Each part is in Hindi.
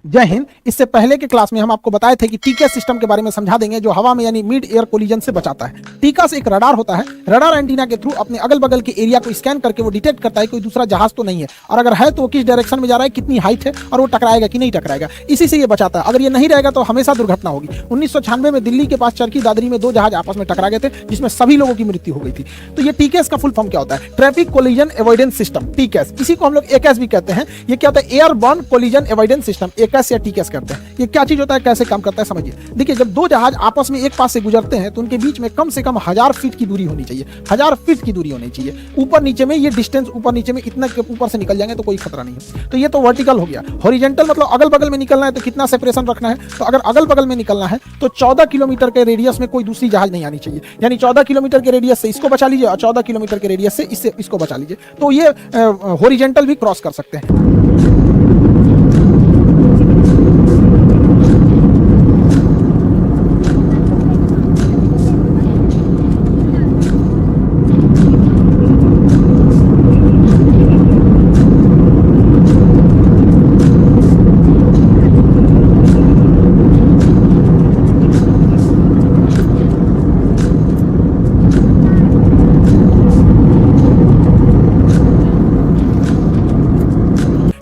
जय हिंद। इससे पहले के क्लास में हम आपको बताए थे कि टीकैस सिस्टम के बारे में समझा देंगे, जो हवा में यानी मिड एयर कोलिजन से बचाता है। टीकैस एक रडार होता है। रडार एंटीना के थ्रू अपने अगल बगल के एरिया को स्कैन करके वो डिटेक्ट करता है कोई दूसरा जहाज तो नहीं है, और अगर है तो वो किस डायरेक्शन में जा रहा है, कितनी हाइट है, और वो टकराएगा कि नहीं टकराएगा। इसी से ये बचाता है। अगर ये नहीं रहेगा तो हमेशा दुर्घटना होगी। 1996 में दिल्ली के पास चरखी दादरी में 2 जहाज आपस में टकरा गए थे, जिसमें सभी लोगों की मृत्यु हो गई थी। तो ये टीकैस का फुल फॉर्म क्या होता है? Traffic collision avoidance system, TCAS. इसी को हम लोग एकैस भी कहते हैं। ये क्या होता है? एयरबॉर्न कोलिजन अवॉइडेंस सिस्टम, एकैस या टीकैस करते हैं। ये क्या चीज होता है, कैसे काम करता है, समझिए। देखिए, जब 2 जहाज आपस में एक पास से गुजरते हैं तो उनके बीच में कम से कम 1000 फीट की दूरी होनी चाहिए। 1000 फीट की दूरी होनी चाहिए। ऊपर नीचे में ये डिस्टेंस, ऊपर नीचे में इतना ऊपर से निकल जाएंगे तो कोई खतरा नहीं है। तो ये तो वर्टिकल हो गया। हॉरिजॉन्टल मतलब अगल बगल में निकलना है तो कितना सेपरेशन रखना है? तो अगर अगल बगल में निकलना है तो 14 किलोमीटर के रेडियस में कोई दूसरी जहाज नहीं आनी चाहिए। यानी 14 किलोमीटर के रेडियस से इसको बचा लीजिए और 14 किलोमीटर के रेडियस से इसको बचा लीजिए। तो ये हॉरिजॉन्टल भी क्रॉस कर सकते हैं।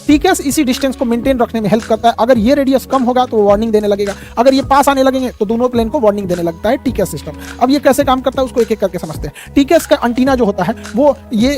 टीकैस इसी डिस्टेंस को मेंटेन रखने में हेल्प करता है। अगर ये रेडियस कम होगा तो वार्निंग देने लगेगा, अगर ये पास आने लगेंगे तो दोनों प्लेन को वार्निंग देने लगता है टीकैस सिस्टम। अब ये कैसे काम करता है उसको एक एक करके समझते हैं। टीकैस का एंटीना जो होता है वो ये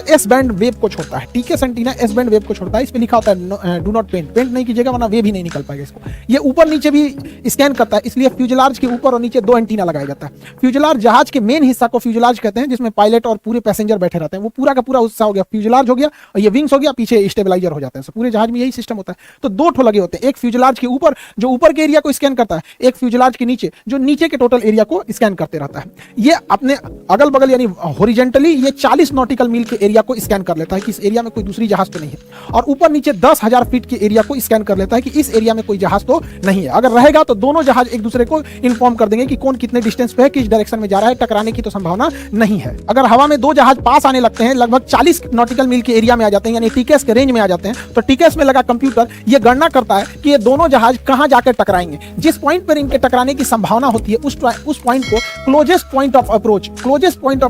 एस बैंड वेव को छोड़ता है। टीकैस एंटीना एस बैंड वेव को छोड़ता है। इस पे लिखा होता है डू नॉट पेंट नहीं कीजिएगा वरना वेव ही नहीं निकल पाएगा इसको। ये ऊपर नीचे भी स्कैन करता है, इसलिए फ्यूजलार्ज के ऊपर और नीचे 2 एंटीना लगाया जाता है। फ्यूजलार्ज जहाज के मेन हिस्सा को फ्यूजलार्ज कहते हैं, जिसमें पायलट और पूरे पैसेंजर बैठे रहते हैं। वो पूरा का पूरा हिस्सा हो गया फ्यूजलार्ज हो गया, और ये विंग्स हो गया, पीछे स्टेबलाइजर हो जाते हैं। पूरे जहाज में यही सिस्टम होता है। तो 2 ठो लगे होते हैं, एक फ्यूजलार्ज के ऊपर जो ऊपर के एरिया को स्कैन करता है, एक फ्यूजलार्ज के नीचे जो नीचे के टोटल एरिया को स्कैन करते रहता है। ये अपने अगल बगल यानी हॉरिजॉन्टली ये 40 नॉटिकल मील के एरिया को स्कैन कर लेता है कि इस एरिया में कोई दूसरी जहाज तो नहीं है, और ऊपर नीचे 10,000 फीट के एरिया को स्कैन कर लेता है कि इस एरिया में कोई जहाज तो नहीं है। अगर रहेगा तो दोनों जहाज एक दूसरे को इन्फॉर्म कर देंगे कि कौन कितने डिस्टेंस पे है, किस डायरेक्शन में जा रहा है, टकराने की तो संभावना नहीं है। अगर हवा में 2 जहाज पास आने लगते हैं, लगभग 40 नॉटिकल मील के एरिया में आ जाते हैं, यानी टीकैस के रेंज में आ जाते हैं, तो टीकैस में लगा कंप्यूटर ये गणना करता है कि ये दोनों जहाज कहां जाकर टकराएंगे। जिस पॉइंट पर इनके टकराने की संभावना होती है उस पॉइंट को क्लोजेस्ट पॉइंट ऑफ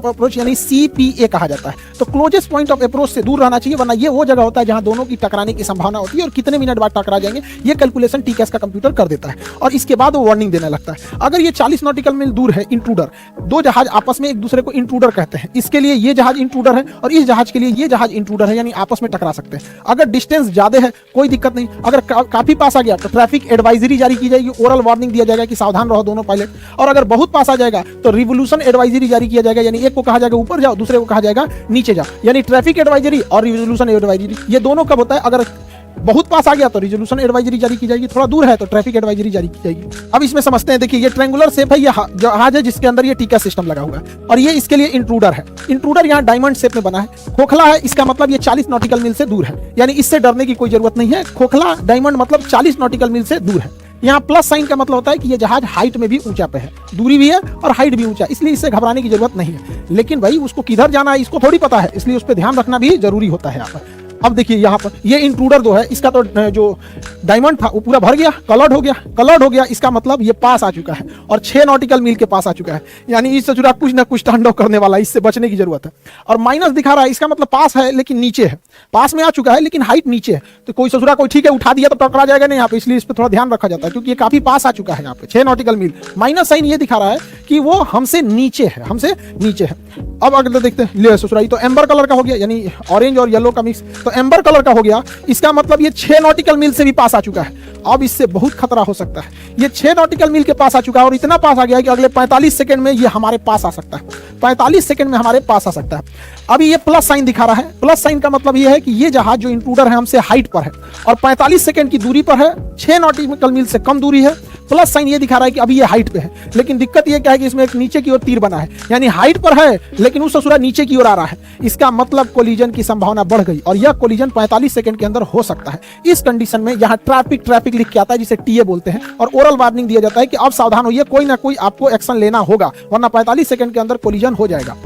अप्रोच यानी CPA कहा जाता है। तो क्लोजेस्ट पॉइंट ऑफ अप्रोच से दूर रहना चाहिए, वरना ये वो जगह होता है जहां दोनों की टकराने की संभावना होती है, और कितने मिनट बाद टकरा जाएंगे ये कैलकुलेशन टीकैस का कंप्यूटर कर देता है, और इसके बाद वो वार्निंग देने लगता है। अगर ये 40 नॉटिकल मील दूर है, इंट्रूडर, 2 जहाज आपस में एक दूसरे को इंट्रूडर कहते हैं, इसके लिए ये जहाज इंट्रूडर है और इस जहाज के लिए ये जहाज इंट्रूडर है, यानी आपस में टकरा सकते हैं। अगर डिस्टेंस ज्यादा है कोई दिक्कत नहीं, अगर काफी पास आ गया तो ट्रैफिक एडवाइजरी जारी की जाएगी, ओरल वार्निंग दिया जाएगा कि सावधान रहो दोनों पायलट, और अगर बहुत पास आ जाएगा तो रिवोल्यूशन एडवाइजरी जारी किया जाएगा, यानी एक को कहा जाएगा ऊपर जाओ, दूसरे को कहा जाएगा नीचे जाओ। यानी ट्रैफिक एडवाइजरी और रिवोल्यूशन एडवाइजरी ये दोनों कब होता है? अगर बहुत पास आ गया तो रिजोल्यूशन एडवाइजरी जारी की जाएगी, थोड़ा दूर है तो ट्रैफिक एडवाइजरी जारी की जाएगी। अब इसमें समझते हैं। देखिए, ये ट्रायंगुलर शेप है, ये जहाज है जिसके अंदर ये टीकैस सिस्टम लगा हुआ है, और ये इसके लिए इंट्रूडर है। इंट्रूडर यहाँ डायमंड शेप में बना है, खोखला है, इसका मतलब ये 40 नॉटिकल मील से दूर है, यानी इससे डरने की कोई जरूरत नहीं है। खोखला डायमंड मतलब 40 नॉटिकल मील से दूर है। यहाँ प्लस साइन का मतलब होता है कि ये जहाज हाइट में भी ऊंचा पे है, दूरी भी है और हाइट भी ऊंचा, इसलिए इससे घबराने की जरूरत नहीं है। लेकिन भाई उसको किधर जाना है इसको थोड़ी पता है, इसलिए उस पर ध्यान रखना भी जरूरी होता है यहाँ पर। अब देखिए यहाँ पर ये इंट्रूडर जो है, इसका तो जो डायमंड था वो पूरा भर गया, कलर्ड हो गया। इसका मतलब ये पास आ चुका है और 6 नॉटिकल मील के पास आ चुका है, यानी इससे जुड़ा कुछ ना कुछ तांडव करने वाला, इससे बचने की जरूरत है। और माइनस दिखा रहा है, इसका मतलब पास है लेकिन नीचे है, पास में आ चुका है लेकिन हाइट नीचे है। तो कोई ससुरा कोई ठीक है उठा दिया तो टकरा जाएगा नहीं यहाँ पे, इसलिए इस पर थोड़ा ध्यान रखा जाता है, क्योंकि ये काफी पास आ चुका है यहाँ पे 6 नॉटिकल मील। माइनस साइन ये दिखा रहा है कि वो हमसे नीचे है। अब अगर देखते हैं, ले ससुरा तो एम्बर कलर का हो गया, यानी ऑरेंज और येलो का मिक्स, तो एम्बर कलर का हो गया। इसका मतलब ये 6 नॉटिकल मील से भी पास आ चुका है। अब इससे बहुत खतरा हो सकता है। ये 6 नॉटिकल मील के पास आ चुका है और इतना पास आ गया है कि अगले 45 सेकंड में ये हमारे पास आ सकता है। 45 सेकंड में हमारे पास आ सकता है। अभी ये प्लस साइन दिखा रहा है। प्लस साइन का मतलब ये है कि ये जहाज जो इंट्रूडर है हमसे हाइट पर है और 45 सेकंड की दूरी पर है, 6 नॉटिकल मील से कम दूरी है। प्लस साइन ये दिखा रहा है कि अभी ये हाइट पे है, लेकिन दिक्कत ये क्या है कि इसमें एक नीचे की ओर तीर बना है, यानी हाइट पर है लेकिन उस ससुरा नीचे की ओर आ रहा है। इसका मतलब कोलिजन की संभावना बढ़ गई और यह कोलिजन 45 सेकंड के अंदर हो सकता है। इस कंडीशन में यहाँ ट्रैफिक लिख के आता है, जिसे टीए बोलते हैं, और ओरल वार्निंग दिया जाता है कि अब सावधान होइए, कोई ना कोई आपको एक्शन लेना होगा, वरना 45 सेकंड के अंदर कोलिजन हो जाएगा।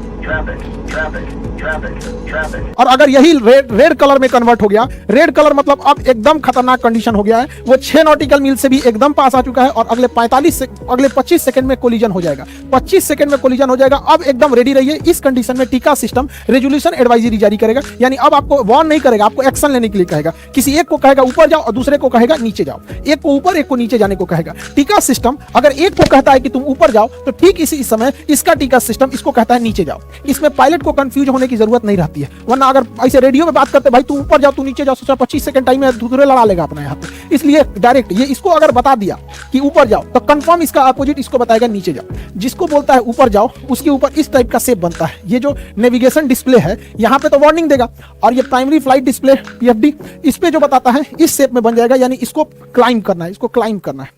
और अगर यही रेड कलर में कन्वर्ट हो गया, रेड कलर मतलब अब एकदम खतरनाक कंडीशन हो गया है, वो 6 नॉटिकल मील से भी एकदम पास आ चुका है और अगले 25 सेकंड में कोलिजन हो जाएगा। 25 सेकंड में कोलिजन हो जाएगा। अब एकदम रेडी रहिए। इस कंडीशन में टीका सिस्टम रेजोल्यूशन एडवाइजरी जारी करेगा, यानी अब आपको वार्न नहीं करेगा, आपको एक्शन लेने के लिए कहेगा। किसी एक को कहेगा ऊपर जाओ और दूसरे को कहेगा नीचे जाओ, एक को ऊपर एक को नीचे जाने को कहेगा। टीका सिस्टम अगर एक को कहता है कि तुम ऊपर जाओ तो ठीक इसी समय इसका टीका सिस्टम इसको कहता है नीचे जाओ। इसमें पायलट को कंफ्यूज होने की जरूरत नहीं रहती है, वरना अगर ऐसे रेडियो में बात करते भाई तू ऊपर जाओ तू नीचे जाओ, सोचा 25 सेकंड टाइम में दूसरे लड़ा लेगा अपना यहाँ पे। इसलिए डायरेक्ट ये इसको अगर बता दिया कि ऊपर जाओ तो कंफर्म इसका अपोजिट इसको बताएगा नीचे जाओ। जिसको बोलता है ऊपर जाओ उसके ऊपर इस टाइप का शेप बनता है। ये जो नेविगेशन डिस्प्ले है यहाँ पे तो वार्निंग देगा, और ये प्राइमरी फ्लाइट डिस्प्ले PFD इस पे जो बताता है इस शेप में बन जाएगा, यानी इसको क्लाइम करना है, इसको क्लाइम करना है।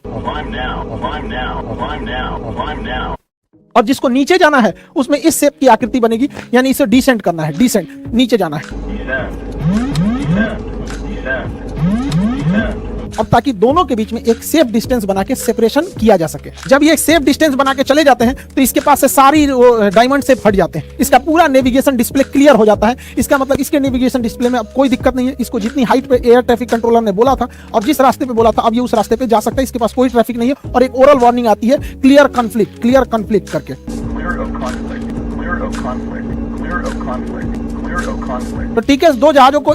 और जिसको नीचे जाना है उसमें इस शेप की आकृति बनेगी, यानी इसे डिसेंट करना है, डिसेंट नीचे जाना है। अब ताकि दोनों के बीच में एक सेफ डिस्टेंस बना के सेपरेशन किया जा सके। जब ये सेफ डिस्टेंस बना के चले जाते हैं तो इसके पास से सारी डायमंड से फट जाते हैं, इसका पूरा नेविगेशन डिस्प्ले क्लियर हो जाता है। इसका मतलब इसके नेविगेशन डिस्प्ले में अब कोई दिक्कत नहीं है। इसको जितनी हाइट पे एयर ट्रैफिक कंट्रोलर ने बोला था और जिस रास्ते पे बोला था, अब ये उस रास्ते पे जा सकता है, इसके पास कोई ट्रैफिक नहीं है। और एक ओरल वार्निंग आती है क्लियर कॉन्फ्लिक्ट करके। तो टीकेएस 2 जहाजों को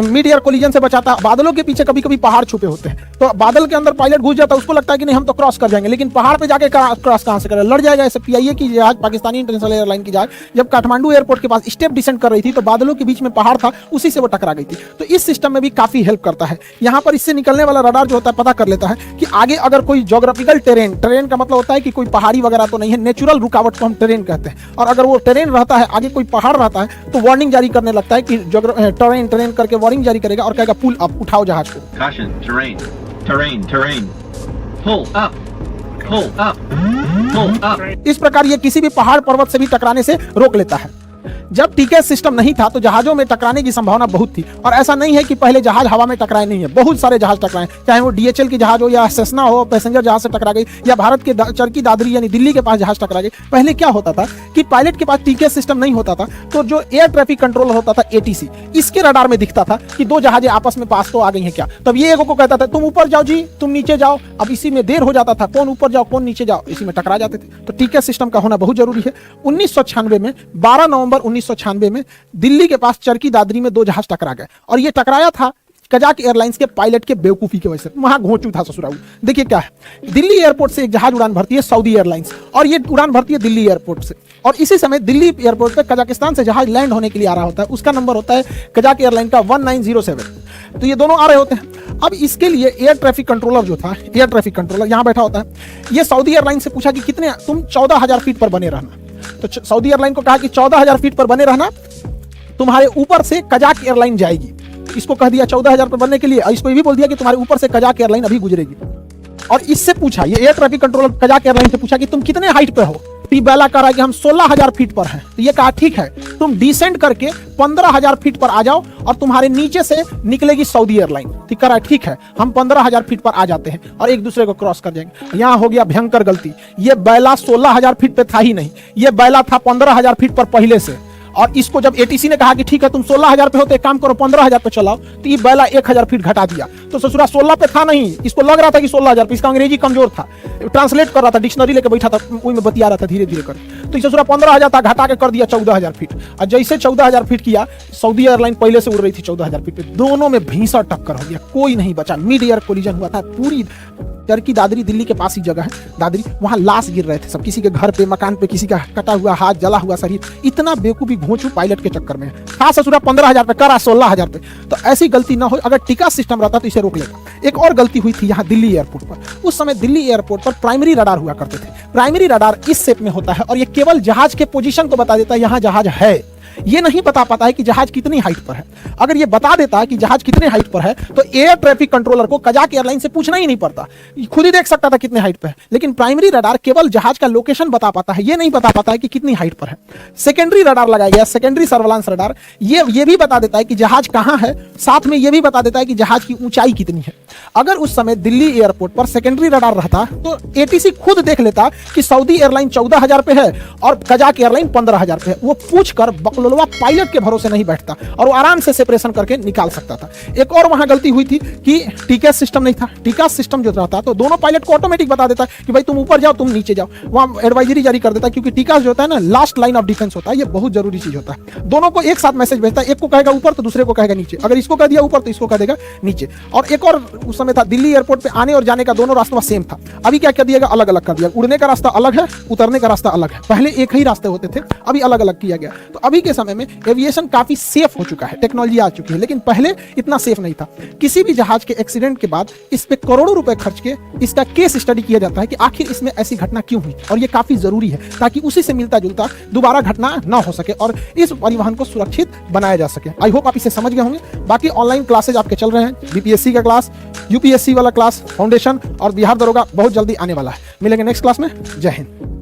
मिड एयर कोलिजन से बचाता है। बादलों के पीछे कभी कभी पहाड़ छुपे होते हैं, तो बादल के अंदर पायलट घुस जाता है, उसको लगता है कि नहीं हम तो क्रॉस कर जाएंगे, लेकिन पहाड़ पे जाके क्रॉस कहां से करें, लड़ जाएगा। ऐसे PIA की जहाज, पाकिस्तानी इंटरनेशनल एयरलाइन की जहाज जब काठमांडू एयरपोर्ट के पास स्टेप डिसेंट कर रही थी तो बादलों के बीच में पहाड़ था, उसी से वो टकरा गई थी। तो इस सिस्टम में भी काफी हेल्प करता है। यहाँ पर इससे निकलने वाला रडार जो होता है पता कर लेता है कि आगे अगर कोई ज्योग्राफिकल टेरेन का मतलब होता है कि कोई पहाड़ी वगैरह तो नहीं है, नेचुरल रुकावट को हम टेरेन कहते हैं, और अगर वो टेरेन रहता है, आगे कोई पहाड़ रहता है, तो वार्निंग जारी करने लगता है कि टेरेन करके वार्निंग जारी करेगा और कहेगा पुल अप, उठाओ जहाज को। Caution, terrain. Pull up. इस प्रकार ये किसी भी पहाड़ पर्वत से भी टकराने से रोक लेता है। जब टीकेएस सिस्टम नहीं था तो जहाजों में टकराने की संभावना बहुत थी, और ऐसा नहीं है कि पहले जहाज हवा में टकराए नहीं है, बहुत सारे जहाज टकराए, चाहे वो DHL की जहाज हो या सेस्ना हो, पैसेंजर जहाज से टकरा गई, या भारत के चरखी दादरी यानी दिल्ली के पास जहाज टकरा गई। पहले क्या होता था कि पायलट के पास टीकेएस सिस्टम नहीं होता था, तो जो एयर ट्रैफिक कंट्रोलर होता था ATC, इसके रडार में दिखता था कि 2 जहाजें आपस में पास तो आ गई हैं क्या, तब ये एगो को कहता था तुम ऊपर जाओ जी, तुम नीचे जाओ। अब इसी में देर हो जाता था, कौन ऊपर जाओ कौन नीचे जाओ, इसी में टकरा जाते थे। तो टीकेएस सिस्टम का होना बहुत जरूरी है। 1996 में 12 नवंबर 1996 में दिल्ली के पास चरखी दादरी में 2 जहाज टकरा गए, और ये टकराया था कजाक एयरलाइंस के पायलट के बेवकूफी की वजह से। वहां घोंचू था ससुराल। देखिए क्या है, दिल्ली एयरपोर्ट से एक जहाज उड़ान भरती है सऊदी एयरलाइंस, और ये उड़ान भरती है दिल्ली एयरपोर्ट से, और इसी समय दिल्ली एयरपोर्ट पे कजाकिस्तान से जहाज लैंड होने के लिए आ रहा होता है। उसका नंबर होता है कजाक एयरलाइन का 1907। तो ये दोनों आ रहे होते हैं। अब इसके लिए एयर ट्रैफिक कंट्रोलर जो था, एयर ट्रैफिक कंट्रोलर यहाँ बैठा होता है। ये सऊदी एयरलाइन से पूछा कि कितने, तुम 14,000 फीट पर बने रहना। तो सऊदी एयरलाइन को कहा कि 14,000 फीट पर बने रहना, तुम्हारे ऊपर से कजाक एयरलाइन जाएगी। इसको कह दिया 14,000 पर बनने के लिए, और इसको ये भी बोल दिया कि तुम्हारे ऊपर से कजाक एयरलाइन अभी गुजरेगी। और इससे पूछा, ये air traffic controller Kazakh airline से पूछा कि तुम कितने हाइट पे हो। बेला कह रहा है कि हम 16,000 फीट पर हैं। तो ये कहा ठीक है, तुम डिसेंड करके 15,000 फीट पर आ जाओ और तुम्हारे नीचे से निकलेगी सऊदी एयरलाइन। तो कह रहा है ठीक है, हम 15,000 फीट पर आ जाते हैं और एक दूसरे को क्रॉस कर जाएंगे। यहां हो गया भयंकर गलती। ये बैला 16,000 फीट पे था ही नहीं, ये बैला था 15,000 फीट पर पहले से। और इसको जब ATC ने कहा कि ठीक है तुम 16,000 पे हो तो एक काम करो 15,000 पे चलाओ, तो ये बैला 1,000 फीट घटा दिया। तो ससुरा 16 पे था नहीं, इसको लग रहा था कि 16,000 पे, इसका अंग्रेजी कमजोर था, ट्रांसलेट कर रहा था, डिक्शनरी लेके बैठा था, वही में बतिया रहा था धीरे धीरे कर। तो ससुरा 15,000 था, घटा के कर दिया 14,000 फीट। और जैसे 14,000 फीट किया, सऊदी एयरलाइन पहले से उड़ रही थी 14,000 फीट पे, दोनों में भीषण टक्कर हो गया, कोई नहीं बचा। मिड एयर कोलिजन हुआ था। पूरी चरखी दादरी दिल्ली के पास ही जगह है दादरी, वहां लाश गिर रहे थे सब, किसी के घर पे, मकान पे, किसी का कटा हुआ हाथ, जला हुआ शरीर। इतना बेवकूफी घोंचू पायलट के चक्कर में था। ससुरा 15,000 पे करा 16,000 पे। तो ऐसी गलती ना हो, अगर टिका सिस्टम रहता तो इसे रोक लेता। एक और गलती हुई थी यहाँ दिल्ली एयरपोर्ट पर। उस समय दिल्ली एयरपोर्ट पर प्राइमरी रडार हुआ करते थे। प्राइमरी रडार इस शेप में होता है और ये केवल जहाज के पोजीशन को बता देता है यहाँ जहाज है, ये नहीं बता पाता है कि जहाज कितनी हाइट पर है। अगर ये बता देता है कि जहाज कितने हाइट पर है तो एयर ट्रैफिक कंट्रोलर को कजाक एयरलाइन से पूछना ही नहीं पड़ता, खुद ही देख सकता था कितने हाइट पर है। लेकिन प्राइमरी रडार केवल जहाज का लोकेशन बता पाता है, ये नहीं बता पाता है कि कितनी हाइट पर है। सेकेंडरी रडार लगाया गया, सेकेंडरी सर्वेलांस रडार, ये भी बता देता है कि जहाज कहां है, साथ में ये भी बता देता है कि जहाज की ऊंचाई कितनी है। अगर उस समय दिल्ली एयरपोर्ट पर सेकेंडरी रडार रहता तो ATC खुद देख लेता कि सऊदी एयरलाइन 14,000 पे है और कजाक एयरलाइन 15,000 पे है। वो पूछकर लोलवा पायलट के भरोसे नहीं बैठता और वो आराम से सेपरेशन करके निकाल सकता था। एक और वहां गलती हुई थी कि टीकास सिस्टम नहीं था। टीकास सिस्टम जो रहता तो दोनों पायलट को ऑटोमेटिक बता देता कि भाई तुम ऊपर जाओ, तुम नीचे जाओ, वहां एडवाइजरी जारी कर देता, क्योंकि टीकास जो होता है ना लास्ट लाइन ऑफ डिफेंस होता है, ये बहुत जरूरी चीज होता है। दोनों को एक साथ मैसेज भेजता है, एक को कहेगा ऊपर तो दूसरे को कहेगा नीचे, अगर इसको कह दिया ऊपर तो इसको कह देगा नीचे। और एक और उस समय था, दिल्ली एयरपोर्ट पे आने और जाने का दोनों रास्ता सेम था, अभी क्या कर दिया, अलग अलग कर दिया। उड़ने का रास्ता अलग है, उतरने का रास्ता अलग है। पहले एक ही रास्ते होते थे, अभी अलग अलग किया गया। तो अभी के समय में एविएशन काफी सेफ हो चुका है, टेक्नोलॉजी आ चुकी है, लेकिन पहले इतना सेफ नहीं था। किसी भी जहाज के एक्सीडेंट के बाद इस पे करोड़ों रुपए खर्च के इसका केस स्टडी किया जाता है कि आखिर इसमें ऐसी घटना क्यों हुई, और ये काफी जरूरी है ताकि उसी से मिलता जुलता दोबारा घटना ना हो सके और इस परिवहन को सुरक्षित बनाया जा सके। आई होप आप इसे समझ गए होंगे। बाकी ऑनलाइन क्लासेज आपके चल रहे हैं, बीपीएससी का क्लास, यूपीएससी वाला क्लास, फाउंडेशन और बिहार दरोगा बहुत जल्दी आने वाला है। मिलेंगे नेक्स्ट क्लास में। जय हिंद।